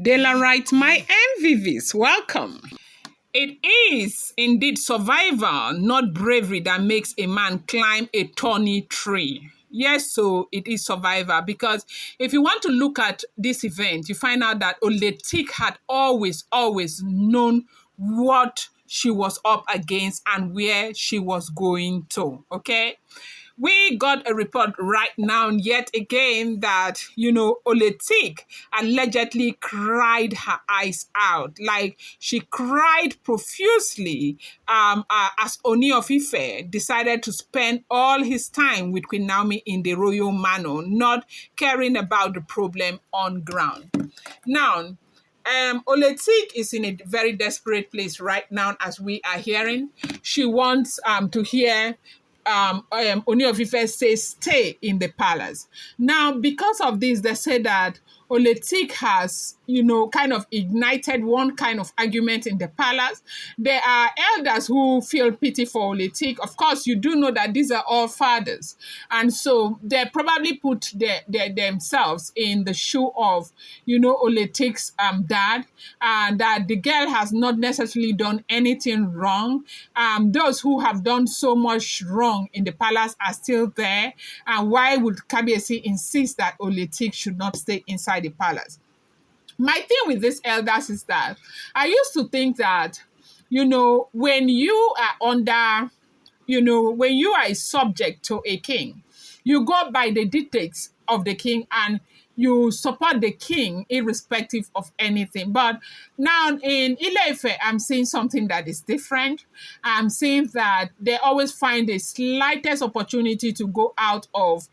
Daylight, my MVVs, welcome. It is indeed survival, not bravery, that makes a man climb a thorny tree. Yes, so it is survival because if you want to look at this event, you find out that Oletitok had always known what she was up against and where she was going to. Okay. We got a report right now, yet again, that, Oletik allegedly cried her eyes out. Like she cried profusely as Ooni of Ife decided to spend all his time with Queen Naomi in the royal manor, not caring about the problem on ground. Now, Oletik is in a very desperate place right now, as we are hearing. She wants to hear Ooni of Ife says stay in the palace. Now, because of this, they say that Oletik has, kind of ignited one kind of argument in the palace. There are elders who feel pity for Oletik. Of course, you do know that these are all fathers. And so they probably put themselves in the shoe of, Oletik's dad, that the girl has not necessarily done anything wrong. Those who have done so much wrong in the palace are still there. And why would Kabiyesi insist that Oletik should not stay inside the palace? My thing with these elders is that I used to think that, when you are under, when you are a subject to a king, you go by the dictates of the king and you support the king irrespective of anything. But now in Ile-Ife, I'm seeing something that is different. I'm seeing that they always find the slightest opportunity to go out of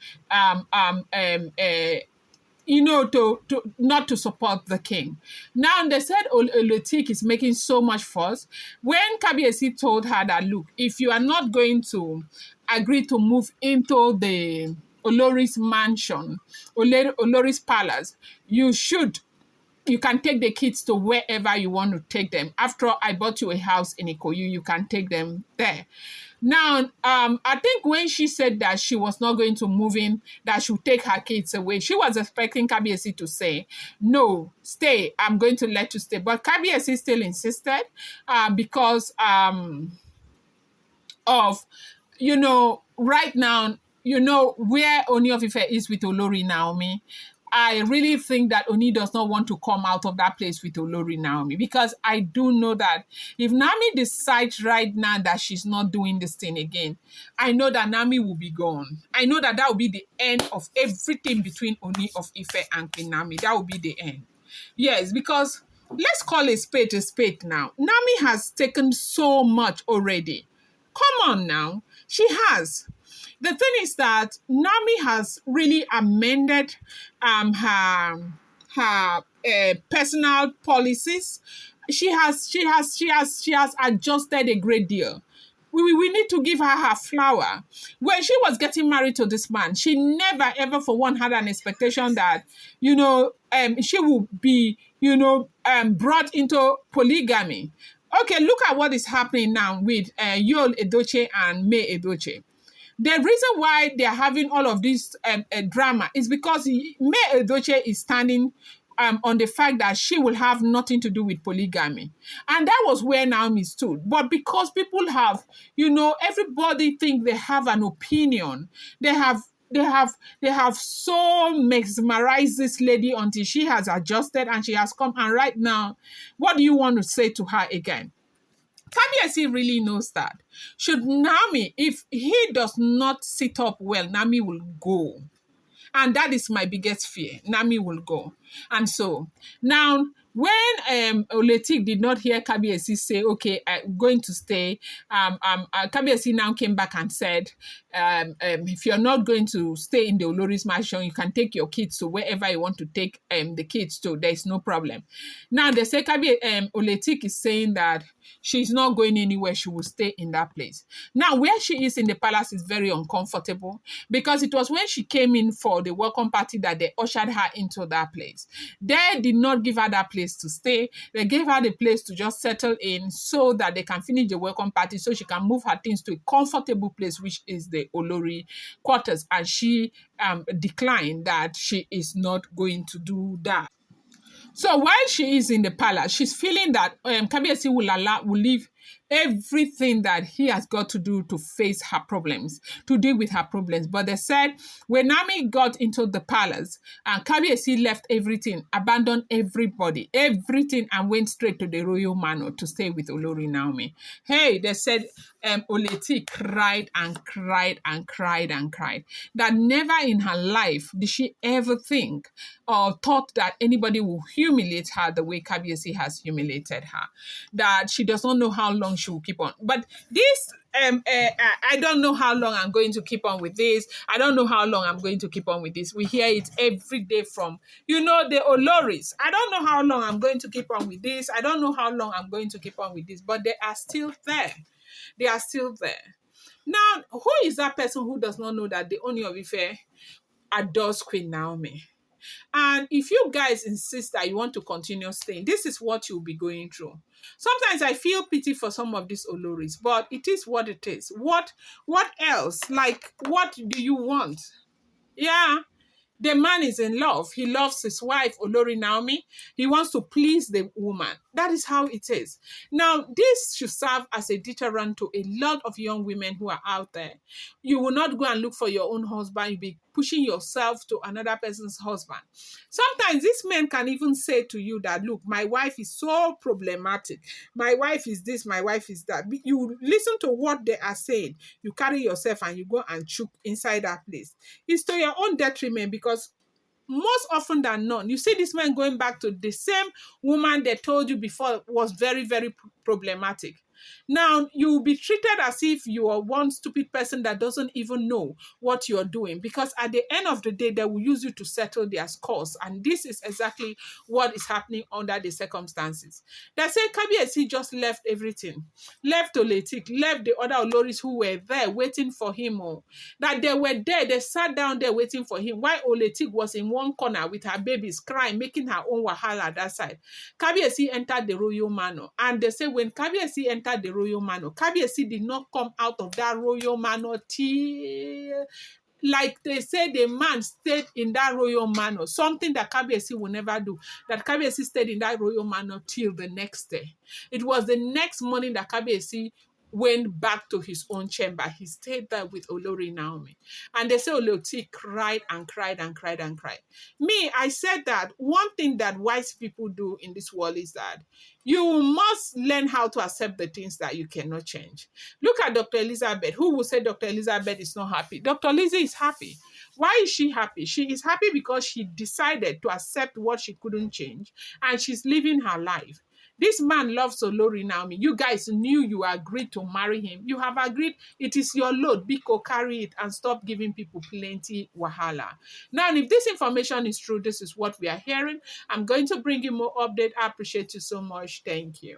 to not to support the king. Now they said Oletitok is making so much fuss. When Kabiyesi told her that, look, if you are not going to agree to move into the Oloris mansion, Oloris palace, you can take the kids to wherever you want to take them. After all, I bought you a house in Ikoyi, you can take them there. Now, I think when she said that she was not going to move in, that she would take her kids away, she was expecting Kabiyesi to say, no, stay, I'm going to let you stay. But Kabiyesi still insisted because of, right now, where Ooni of Ife is with Olori Naomi. I really think that Oni does not want to come out of that place with Olori Naomi, because I do know that if Naomi decides right now that she's not doing this thing again, I know that Naomi will be gone. I know that will be the end of everything between Ooni of Ife and Queen Naomi. That will be the end. Yes, because let's call a spade now. Naomi has taken so much already. Come on now. She has. The thing is that Naomi has really amended her personal policies. She has adjusted a great deal. We need to give her flower. When she was getting married to this man, she never ever for one had an expectation that, she will be, brought into polygamy. Okay, look at what is happening now with Yul Edochie and May Edochie. The reason why they're having all of this drama is because May Edochie is standing on the fact that she will have nothing to do with polygamy. And that was where Naomi stood. But because people have, everybody think they have an opinion. They have so mesmerized this lady until she has adjusted and she has come. And right now, what do you want to say to her again? Kabiyesi really knows that. Should Naomi, if he does not sit up well, Naomi will go. And that is my biggest fear. Naomi will go. And so, now, when Oletik did not hear Kabiyesi say, okay, I'm going to stay, Kabiyesi now came back and said, if you're not going to stay in the Oloris mansion, you can take your kids to wherever you want to take the kids to. There is no problem. Now, they say Oletik is saying that she's not going anywhere. She will stay in that place. Now, where she is in the palace is very uncomfortable because it was when she came in for the welcome party that they ushered her into that place. They did not give her that place to stay. They gave her the place to just settle in so that they can finish the welcome party so she can move her things to a comfortable place, which is the Olori quarters. And she declined that she is not going to do that. So while she is in the palace, she's feeling that Kabiyesi will leave everything that he has got to do to face her problems, to deal with her problems. But they said when Nami got into the palace and Kabiyesi left everything, abandoned everything, and went straight to the royal manor to stay with Olori Naomi. Hey, they said Oleti cried and cried and cried and cried. That never in her life did she ever think or thought that anybody will humiliate her the way Kabiyesi has humiliated her. That she does not know how long she will keep on. But this I don't know how long I'm going to keep on with this. I don't know how long I'm going to keep on with this. We hear it every day from, the Oloris. I don't know how long I'm going to keep on with this. I don't know how long I'm going to keep on with this, but they are still there. They are still there. Now, who is that person who does not know that the Ooni of Ife adores Queen Naomi? And if you guys insist that you want to continue staying, this is what you'll be going through. Sometimes I feel pity for some of these Oloris, but it is what it is. What else? Like, what do you want? Yeah. The man is in love. He loves his wife, Olori Naomi. He wants to please the woman. That is how it is. Now, this should serve as a deterrent to a lot of young women who are out there. You will not go and look for your own husband. You'll be pushing yourself to another person's husband. Sometimes these men can even say to you that, look, my wife is so problematic. My wife is this, my wife is that. You listen to what they are saying. You carry yourself and you go and choke inside that place. It's to your own detriment because most often than not, you see this man going back to the same woman they told you before was very, very problematic. Now, you'll be treated as if you are one stupid person that doesn't even know what you're doing because at the end of the day, they will use you to settle their scores. And this is exactly what is happening under the circumstances. They say Kabiyesi just left everything, left Oletitok, left the other Oloris who were there waiting for him. Oh, that they were there, they sat down there waiting for him while Oletitok was in one corner with her babies crying, making her own wahala that side. Kabiyesi entered the royal manor. And they say when Kabiyesi entered the royal manor, Kabiyesi did not come out of that royal manor till, like they say, the man stayed in that royal manor, something that Kabiyesi will never do. That Kabiyesi stayed in that royal manor till the next day. It was the next morning that Kabiyesi went back to his own chamber. He stayed there with Olori Naomi. And they say Oloti cried and cried and cried and cried. Me, I said that one thing that wise people do in this world is that you must learn how to accept the things that you cannot change. Look at Dr. Elizabeth. Who will say Dr. Elizabeth is not happy? Dr. Lizzie is happy. Why is she happy? She is happy because she decided to accept what she couldn't change and she's living her life. This man loves Olori Naomi. You guys knew you agreed to marry him. You have agreed. It is your load. Biko, carry it and stop giving people plenty wahala. Now, if this information is true, this is what we are hearing. I'm going to bring you more update. I appreciate you so much. Thank you.